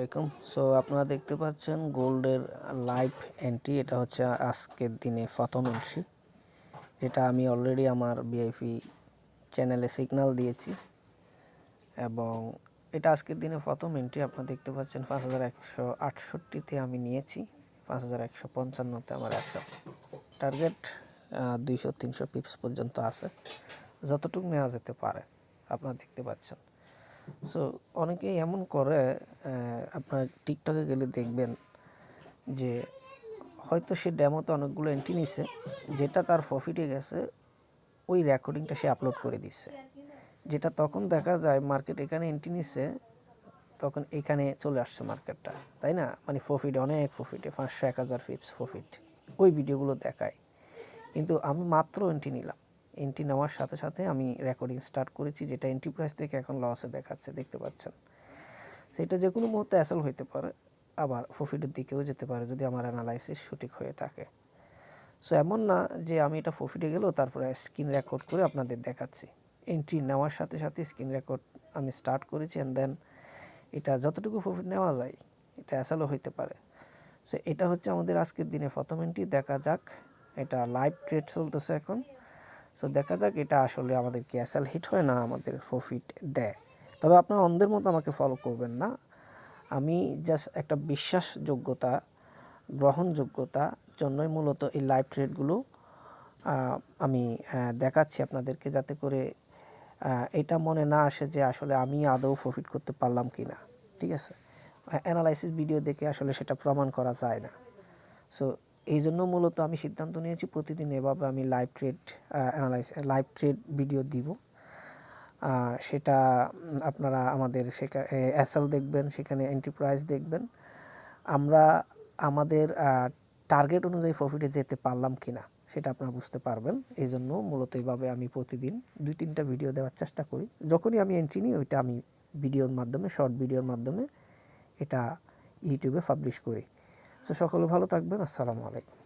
আলাইকুম। সো আপনারা দেখতে পাচ্ছেন গোল্ডের লাইভ এন্ট্রি। এটা হচ্ছে আজকের দিনে প্রথম এন্ট্রি। এটা আমি অলরেডি আমার ভিআইপি চ্যানেলে সিগন্যাল দিয়েছি এবং এটা আজকের দিনে প্রথম এন্ট্রি। আপনারা দেখতে পাচ্ছেন 5168তে আমি নিয়েছি, 5155তে আমার আছে। টার্গেট 200-300 পিপস পর্যন্ত আছে, যতটুকু নেওয়া যেতে পারে আপনারা দেখতে পাচ্ছেন। সো অনেকেই এমন করে, আপনার টিকটকে গেলে দেখবেন যে হয়তো সে ডেমোতে অনেকগুলো এন্ট্রি নিছে, যেটা তার প্রফিটে গেছে ওই রেকর্ডিংটা সে আপলোড করে দিচ্ছে, যেটা তখন দেখা যায় মার্কেট এখানে এন্ট্রি নিচ্ছে, তখন এখানে চলে আসছে মার্কেটটা, তাই না? মানে প্রফিটে, অনেক প্রফিটে, 500-1000 পিপস প্রফিট ওই ভিডিওগুলো দেখায়। কিন্তু আমি মাত্র এন্ট্রি নিলাম, এন্ট্রি নেওয়ার সাথে সাথে আমি রেকর্ডিং স্টার্ট করেছি, যেটা এন্ট্রি প্রাইস থেকে এখন লসে দেখাচ্ছে, দেখতে পাচ্ছেন। সেটা যে কোনো মুহূর্তে অ্যাসেল হইতে পারে, আবার প্রফিটের দিকেও যেতে পারে যদি আমার অ্যানালাইসিস সঠিক হয়ে থাকে। সো এমন না যে আমি এটা প্রফিটে গেলেও তারপরে স্ক্রিন রেকর্ড করে আপনাদের দেখাচ্ছি। এন্ট্রি নেওয়ার সাথে সাথে স্ক্রিন রেকর্ড আমি স্টার্ট করেছি, অ্যান্ড দেন এটা যতটুকু প্রফিট নেওয়া যায় এটা অ্যাসেলও হইতে পারে। সো এটা হচ্ছে আমাদের আজকের দিনে প্রথম এন্ট্রি। দেখা যাক, এটা লাইভ ট্রেড চলতেছে এখন। সো দেখা যাক এটা আসলে আমাদের কি অ্যাসেল হিট হয় না আমাদের প্রফিট দেয়। তবে আপনারা অন্ধের মতো আমাকে ফলো করবেন না। আমি জাস্ট একটা বিশ্বাসযোগ্যতা, গ্রহণযোগ্যতার জন্যই মূলত এই লাইভ ট্রেডগুলো আমি দেখাচ্ছি আপনাদেরকে, যাতে করে এটা মনে না আসে যে আসলে আমি আদৌ প্রফিট করতে পারলাম কি না। ঠিক আছে, অ্যানালাইসিস ভিডিও দেখে আসলে সেটা প্রমাণ করা যায় না। সো এই জন্য মূলত আমি সিদ্ধান্ত নিয়েছি প্রতিদিন এভাবে আমি লাইভ ট্রেড ভিডিও দিব। সেটা আপনারা আমাদের অ্যাসেল দেখবেন, সেখানে এন্টারপ্রাইজ দেখবেন, আমরা আমাদের টার্গেট অনুযায়ী প্রফিটে যেতে পারলাম কি না সেটা আপনারা বুঝতে পারবেন। এই জন্য মূলত এইভাবে আমি প্রতিদিন 2-3টা ভিডিও দেওয়ার চেষ্টা করি। যখনই আমি এন্ট্রি নিই ওইটা আমি ভিডিওর মাধ্যমে, শর্ট ভিডিওর মাধ্যমে এটা ইউটিউবে পাবলিশ করি। সো সকলে ভালো থাকবেন। আসসালামু আলাইকুম।